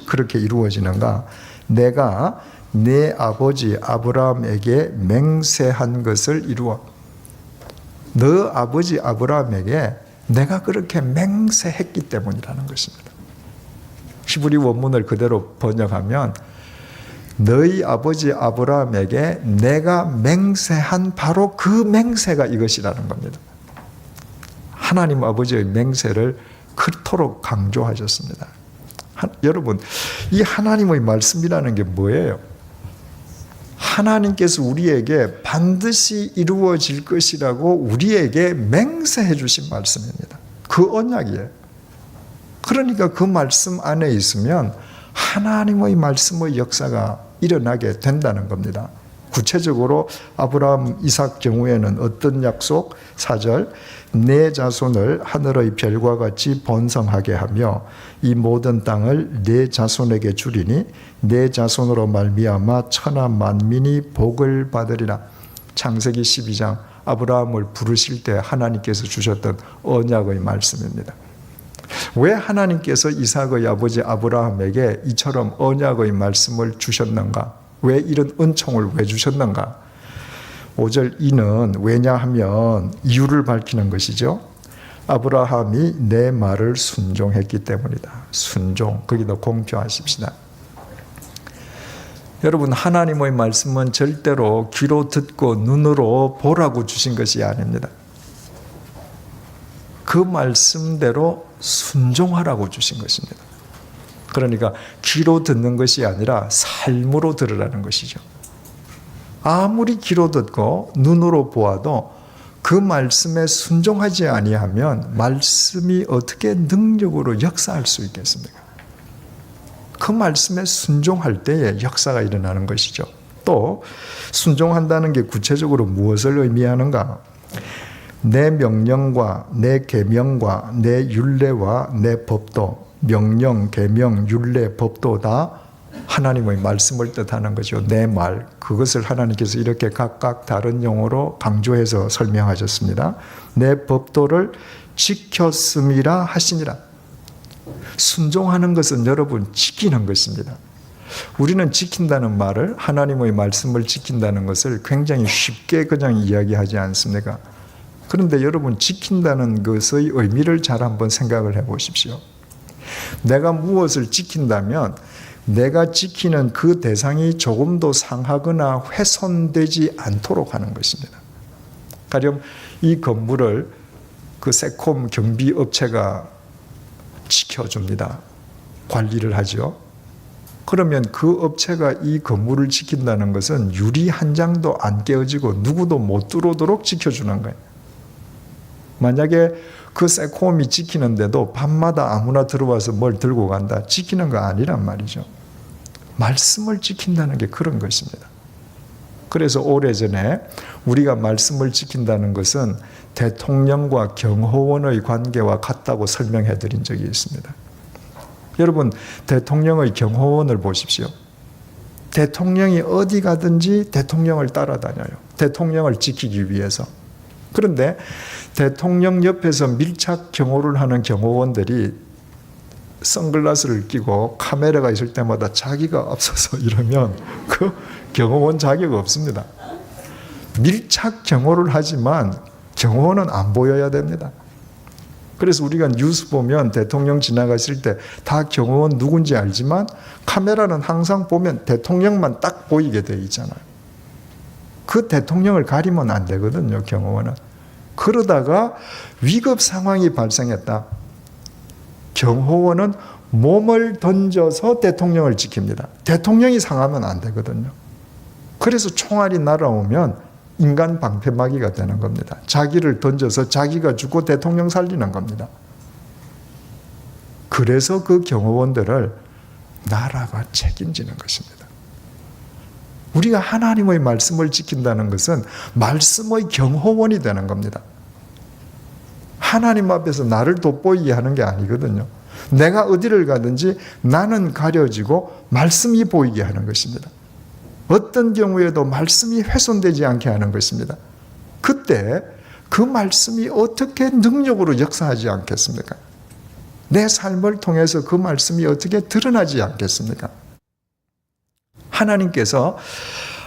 그렇게 이루어지는가? 내가 내 아버지 아브라함에게 맹세한 것을 이루어. 너 아버지 아브라함에게 내가 그렇게 맹세했기 때문이라는 것입니다. 히브리 원문을 그대로 번역하면 너희 아버지 아브라함에게 내가 맹세한 바로 그 맹세가 이것이라는 겁니다. 하나님 아버지의 맹세를 그토록 강조하셨습니다. 여러분, 이 하나님의 말씀이라는 게 뭐예요? 하나님께서 우리에게 반드시 이루어질 것이라고 우리에게 맹세해 주신 말씀입니다. 그 언약이에요. 그러니까 그 말씀 안에 있으면 하나님의 말씀의 역사가 일어나게 된다는 겁니다. 구체적으로 아브라함, 이삭 경우에는 어떤 약속? 4절 내 자손을 하늘의 별과 같이 번성하게 하며 이 모든 땅을 내 자손에게 주리니 내 자손으로 말미암아 천하 만민이 복을 받으리라. 창세기 12장 아브라함을 부르실 때 하나님께서 주셨던 언약의 말씀입니다. 왜 하나님께서 이삭의 아버지 아브라함에게 이처럼 언약의 말씀을 주셨는가? 왜 이런 은총을 왜 주셨는가? 5절 이는 왜냐하면 이유를 밝히는 것이죠. 아브라함이 내 말을 순종했기 때문이다. 순종, 거기다 공표하십시다. 여러분, 하나님의 말씀은 절대로 귀로 듣고 눈으로 보라고 주신 것이 아닙니다. 그 말씀대로 순종하라고 주신 것입니다. 그러니까 귀로 듣는 것이 아니라 삶으로 들으라는 것이죠. 아무리 귀로 듣고 눈으로 보아도 그 말씀에 순종하지 아니하면 말씀이 어떻게 능력으로 역사할 수 있겠습니까? 그 말씀에 순종할 때에 역사가 일어나는 것이죠. 또 순종한다는 게 구체적으로 무엇을 의미하는가? 내 명령과 내 계명과 내 율례와 내 법도, 명령, 계명, 율례, 법도 다 하나님의 말씀을 뜻하는 거죠. 내 말, 그것을 하나님께서 이렇게 각각 다른 용어로 강조해서 설명하셨습니다. 내 법도를 지켰음이라 하시니라. 순종하는 것은 여러분 지키는 것입니다. 우리는 지킨다는 말을, 하나님의 말씀을 지킨다는 것을 굉장히 쉽게 그냥 이야기하지 않습니까? 그런데 여러분, 지킨다는 것의 의미를 잘 한번 생각을 해 보십시오. 내가 무엇을 지킨다면 내가 지키는 그 대상이 조금도 상하거나 훼손되지 않도록 하는 것입니다. 가령 이 건물을 그 세콤 경비업체가 지켜줍니다. 관리를 하죠. 그러면 그 업체가 이 건물을 지킨다는 것은 유리 한 장도 안 깨어지고 누구도 못 들어오도록 지켜주는 거예요. 만약에 그 세콤이 지키는데도 밤마다 아무나 들어와서 뭘 들고 간다, 지키는 거 아니란 말이죠. 말씀을 지킨다는 게 그런 것입니다. 그래서 오래전에 우리가 말씀을 지킨다는 것은 대통령과 경호원의 관계와 같다고 설명해 드린 적이 있습니다. 여러분, 대통령의 경호원을 보십시오. 대통령이 어디 가든지 대통령을 따라다녀요. 대통령을 지키기 위해서. 그런데 대통령 옆에서 밀착 경호를 하는 경호원들이 선글라스를 끼고 카메라가 있을 때마다 자기가 앞서서 이러면 그 경호원 자격 없습니다. 밀착 경호를 하지만 경호원은 안 보여야 됩니다. 그래서 우리가 뉴스 보면 대통령 지나가실 때 다 경호원 누군지 알지만 카메라는 항상 보면 대통령만 딱 보이게 돼 있잖아요. 그 대통령을 가리면 안 되거든요, 경호원은. 그러다가 위급 상황이 발생했다. 경호원은 몸을 던져서 대통령을 지킵니다. 대통령이 상하면 안 되거든요. 그래서 총알이 날아오면 인간 방패막이가 되는 겁니다. 자기를 던져서 자기가 죽고 대통령 살리는 겁니다. 그래서 그 경호원들을 나라가 책임지는 것입니다. 우리가 하나님의 말씀을 지킨다는 것은 말씀의 경호원이 되는 겁니다. 하나님 앞에서 나를 돋보이게 하는 게 아니거든요. 내가 어디를 가든지 나는 가려지고 말씀이 보이게 하는 것입니다. 어떤 경우에도 말씀이 훼손되지 않게 하는 것입니다. 그때 그 말씀이 어떻게 능력으로 역사하지 않겠습니까? 내 삶을 통해서 그 말씀이 어떻게 드러나지 않겠습니까? 하나님께서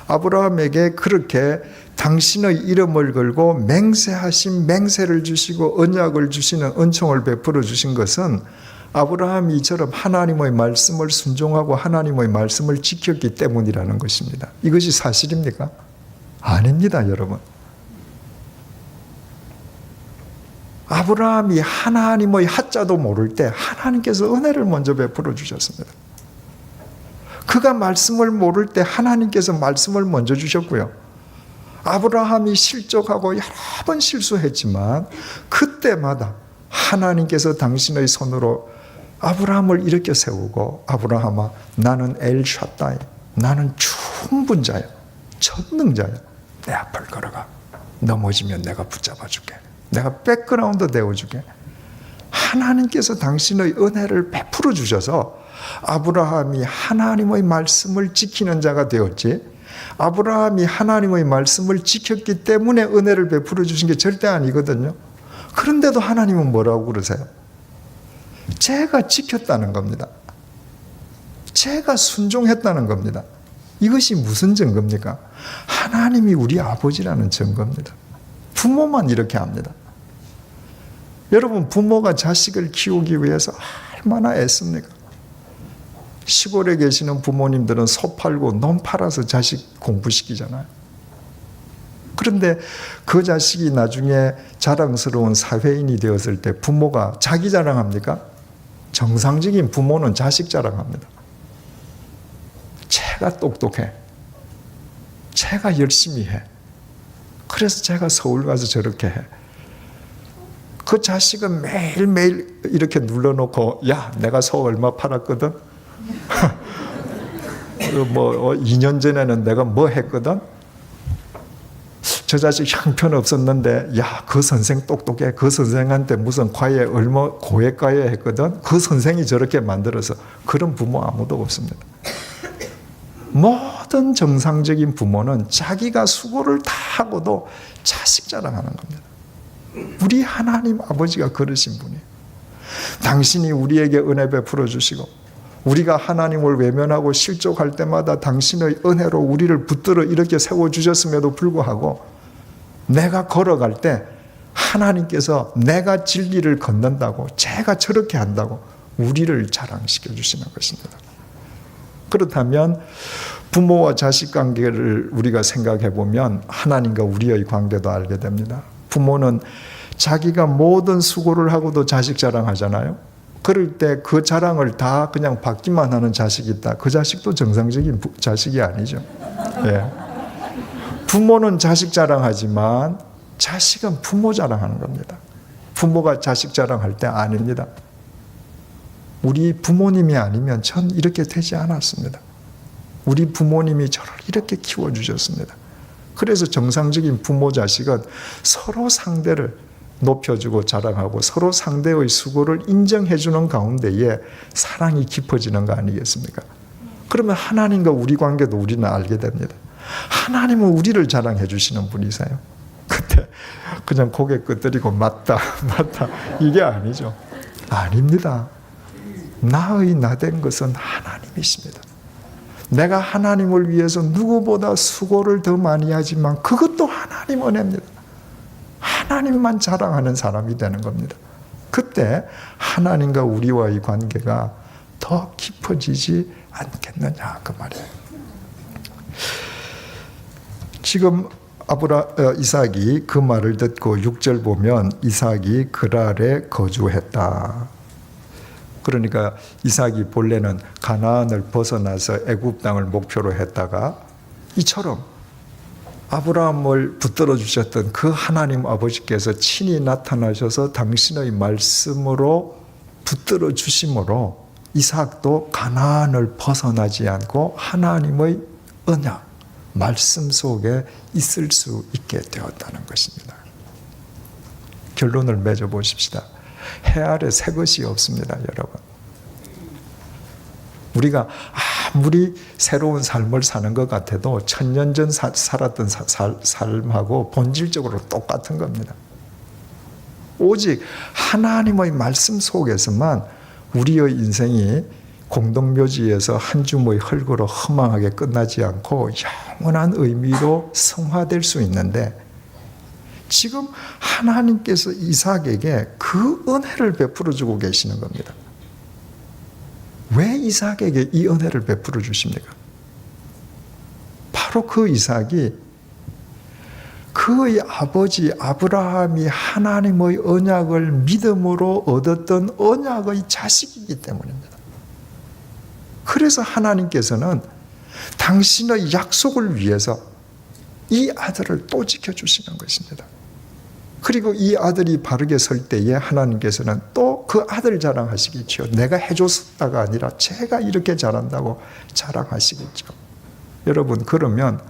아브라함에게 그렇게 당신의 이름을 걸고 맹세하신 맹세를 주시고 언약을 주시는 은총을 베풀어 주신 것은 아브라함이 이처럼 하나님의 말씀을 순종하고 하나님의 말씀을 지켰기 때문이라는 것입니다. 이것이 사실입니까? 아닙니다, 여러분. 아브라함이 하나님의 하자도 모를 때 하나님께서 은혜를 먼저 베풀어 주셨습니다. 그가 말씀을 모를 때 하나님께서 말씀을 먼저 주셨고요. 아브라함이 실족하고 여러 번 실수했지만 그때마다 하나님께서 당신의 손으로 아브라함을 일으켜 세우고, 아브라함아, 나는 엘샤다이, 나는 충분자야, 전능자야, 내 앞을 걸어가. 넘어지면 내가 붙잡아 줄게. 내가 백그라운드 되어줄게. 하나님께서 당신의 은혜를 베풀어 주셔서 아브라함이 하나님의 말씀을 지키는 자가 되었지, 아브라함이 하나님의 말씀을 지켰기 때문에 은혜를 베풀어 주신 게 절대 아니거든요. 그런데도 하나님은 뭐라고 그러세요? 제가 지켰다는 겁니다. 제가 순종했다는 겁니다. 이것이 무슨 증거입니까? 하나님이 우리 아버지라는 증거입니다. 부모만 이렇게 합니다. 여러분, 부모가 자식을 키우기 위해서 얼마나 애씁니까? 시골에 계시는 부모님들은 소 팔고 논 팔아서 자식 공부시키잖아요. 그런데 그 자식이 나중에 자랑스러운 사회인이 되었을 때 부모가 자기 자랑합니까? 정상적인 부모는 자식 자랑합니다. 쟤가 똑똑해. 제가 열심히 해. 그래서 제가 서울 가서 저렇게 해. 그 자식은 매일매일 이렇게 눌러놓고, 야, 내가 소 얼마 팔았거든? 뭐 2년 전에는 내가 뭐 했거든? 저 자식 형편없었는데, 야, 그 선생 똑똑해. 그 선생한테 무슨 과외 얼마 고액과외 했거든? 그 선생이 저렇게 만들어서. 그런 부모 아무도 없습니다. 모든 정상적인 부모는 자기가 수고를 다 하고도 자식 자랑하는 겁니다. 우리 하나님 아버지가 그러신 분이에요. 당신이 우리에게 은혜 베풀어 주시고 우리가 하나님을 외면하고 실족할 때마다 당신의 은혜로 우리를 붙들어 이렇게 세워주셨음에도 불구하고 내가 걸어갈 때 하나님께서 내가 진리를 걷는다고, 제가 저렇게 한다고 우리를 자랑시켜 주시는 것입니다. 그렇다면 부모와 자식 관계를 우리가 생각해 보면 하나님과 우리의 관계도 알게 됩니다. 부모는 자기가 모든 수고를 하고도 자식 자랑하잖아요. 그럴 때 그 자랑을 다 그냥 받기만 하는 자식이 있다. 그 자식도 정상적인 자식이 아니죠. 예. 부모는 자식 자랑하지만 자식은 부모 자랑하는 겁니다. 부모가 자식 자랑할 때 아닙니다. 우리 부모님이 아니면 전 이렇게 되지 않았습니다. 우리 부모님이 저를 이렇게 키워주셨습니다. 그래서 정상적인 부모 자식은 서로 상대를 높여주고 자랑하고 서로 상대의 수고를 인정해주는 가운데에 사랑이 깊어지는 거 아니겠습니까? 그러면 하나님과 우리 관계도 우리는 알게 됩니다. 하나님은 우리를 자랑해 주시는 분이세요. 그때 그냥 고개 끄덕이고 맞다 이게 아니죠. 아닙니다. 나의 나된 것은 하나님이십니다. 내가 하나님을 위해서 누구보다 수고를 더 많이 하지만 그것도 하나님 은혜입니다. 하나님만 자랑하는 사람이 되는 겁니다. 그때 하나님과 우리와의 관계가 더 깊어지지 않겠느냐 그 말이에요. 지금 이삭이 그 말을 듣고 6절 보면 이삭이 그랄에 거주했다. 그러니까 이삭이 본래는 가나안을 벗어나서 애굽 땅을 목표로 했다가 이처럼 아브라함을 붙들어 주셨던 그 하나님 아버지께서 친히 나타나셔서 당신의 말씀으로 붙들어 주심으로 이삭도 가나안을 벗어나지 않고 하나님의 언약, 말씀 속에 있을 수 있게 되었다는 것입니다. 결론을 맺어 보십시다. 해 아래 새 것이 없습니다, 여러분. 우리가 아무리 새로운 삶을 사는 것 같아도 천년 전 살았던 삶하고 본질적으로 똑같은 겁니다. 오직 하나님의 말씀 속에서만 우리의 인생이 공동묘지에서 한 줌의 흙으로 허망하게 끝나지 않고 영원한 의미로 성화될 수 있는데 지금 하나님께서 이삭에게 그 은혜를 베풀어 주고 계시는 겁니다. 왜 이삭에게 이 은혜를 베풀어 주십니까? 바로 그 이삭이 그의 아버지 아브라함이 하나님의 언약을 믿음으로 얻었던 언약의 자식이기 때문입니다. 그래서 하나님께서는 당신의 약속을 위해서 이 아들을 또 지켜주시는 것입니다. 그리고 이 아들이 바르게 설 때에 하나님께서는 또 그 아들 자랑하시겠죠. 내가 해줬다가 아니라 제가 이렇게 잘한다고 자랑하시겠죠. 여러분, 그러면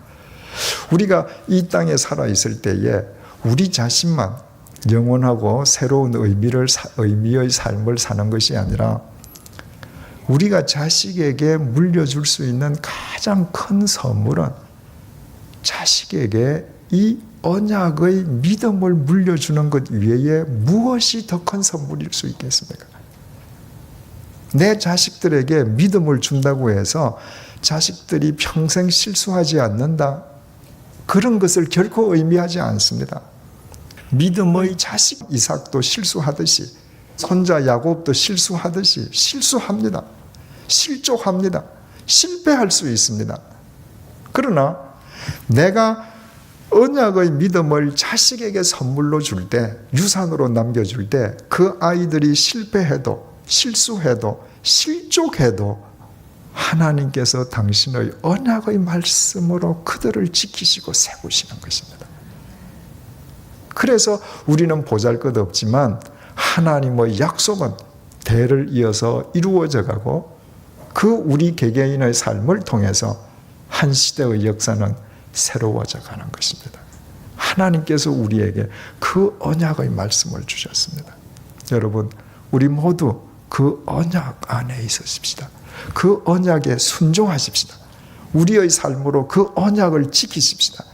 우리가 이 땅에 살아있을 때에 우리 자신만 영원하고 새로운 의미의 삶을 사는 것이 아니라 우리가 자식에게 물려줄 수 있는 가장 큰 선물은 자식에게 이 언약의 믿음을 물려주는 것 외에 무엇이 더 큰 선물일 수 있겠습니까? 내 자식들에게 믿음을 준다고 해서 자식들이 평생 실수하지 않는다. 그런 것을 결코 의미하지 않습니다. 믿음의 자식 이삭도 실수하듯이 손자 야곱도 실수하듯이 실수합니다. 실족합니다. 실패할 수 있습니다. 그러나 내가 언약의 믿음을 자식에게 선물로 줄 때, 유산으로 남겨줄 때 그 아이들이 실패해도 실수해도 실족해도 하나님께서 당신의 언약의 말씀으로 그들을 지키시고 세우시는 것입니다. 그래서 우리는 보잘것없지만 하나님의 약속은 대를 이어서 이루어져 가고 그 우리 개개인의 삶을 통해서 한 시대의 역사는 새로워져 가는 것입니다. 하나님께서 우리에게 그 언약의 말씀을 주셨습니다. 여러분, 우리 모두 그 언약 안에 있으십시다. 그 언약에 순종하십시다. 우리의 삶으로 그 언약을 지키십시다.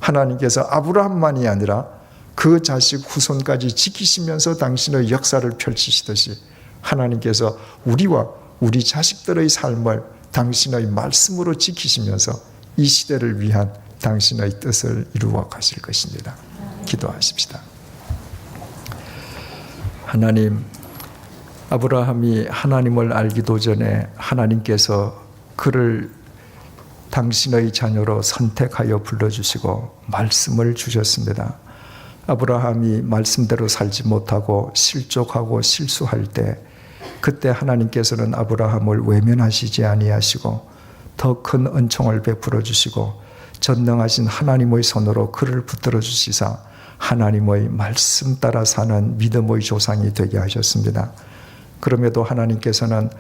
하나님께서 아브라함만이 아니라 그 자식 후손까지 지키시면서 당신의 역사를 펼치시듯이 하나님께서 우리와 우리 자식들의 삶을 당신의 말씀으로 지키시면서 이 시대를 위한 당신의 뜻을 이루어 가실 것입니다. 기도하십시다. 하나님, 아브라함이 하나님을 알기도 전에 하나님께서 그를 당신의 자녀로 선택하여 불러주시고 말씀을 주셨습니다. 아브라함이 말씀대로 살지 못하고 실족하고 실수할 때 그때 하나님께서는 아브라함을 외면하시지 아니하시고 더 큰 은총을 베풀어 주시고 전능하신 하나님의 손으로 그를 붙들어 주시사 하나님의 말씀 따라 사는 믿음의 조상이 되게 하셨습니다. 그럼에도 하나님께서는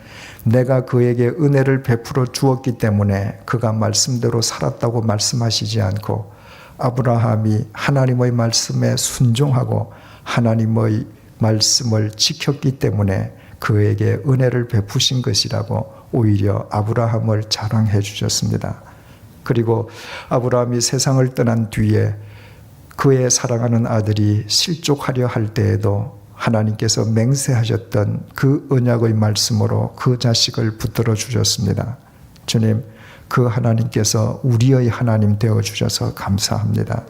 내가 그에게 은혜를 베풀어 주었기 때문에 그가 말씀대로 살았다고 말씀하시지 않고 아브라함이 하나님의 말씀에 순종하고 하나님의 말씀을 지켰기 때문에 그에게 은혜를 베푸신 것이라고 오히려 아브라함을 자랑해 주셨습니다. 그리고 아브라함이 세상을 떠난 뒤에 그의 사랑하는 아들이 실족하려 할 때에도 하나님께서 맹세하셨던 그 언약의 말씀으로 그 자식을 붙들어 주셨습니다. 주님, 그 하나님께서 우리의 하나님 되어 주셔서 감사합니다.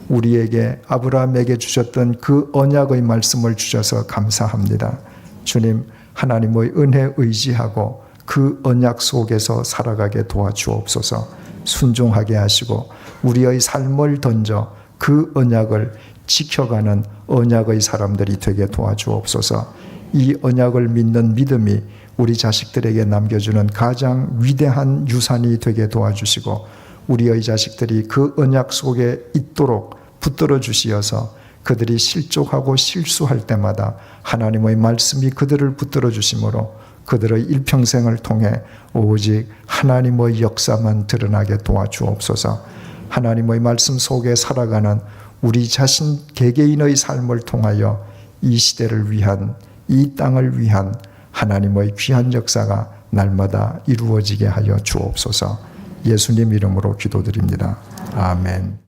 우리에게 아브라함에게 주셨던 그 언약의 말씀을 주셔서 감사합니다. 주님, 하나님의 은혜 의지하고 그 언약 속에서 살아가게 도와주옵소서. 순종하게 하시고 우리의 삶을 던져 그 언약을 지켜가는 언약의 사람들이 되게 도와주옵소서. 이 언약을 믿는 믿음이 우리 자식들에게 남겨주는 가장 위대한 유산이 되게 도와주시고 우리의 자식들이 그 언약 속에 있도록 붙들어 주시어서 그들이 실족하고 실수할 때마다 하나님의 말씀이 그들을 붙들어 주심으로 그들의 일평생을 통해 오직 하나님의 역사만 드러나게 도와주옵소서. 하나님의 말씀 속에 살아가는 우리 자신 개개인의 삶을 통하여 이 시대를 위한, 이 땅을 위한 하나님의 귀한 역사가 날마다 이루어지게 하여 주옵소서. 예수님 이름으로 기도드립니다. 아멘.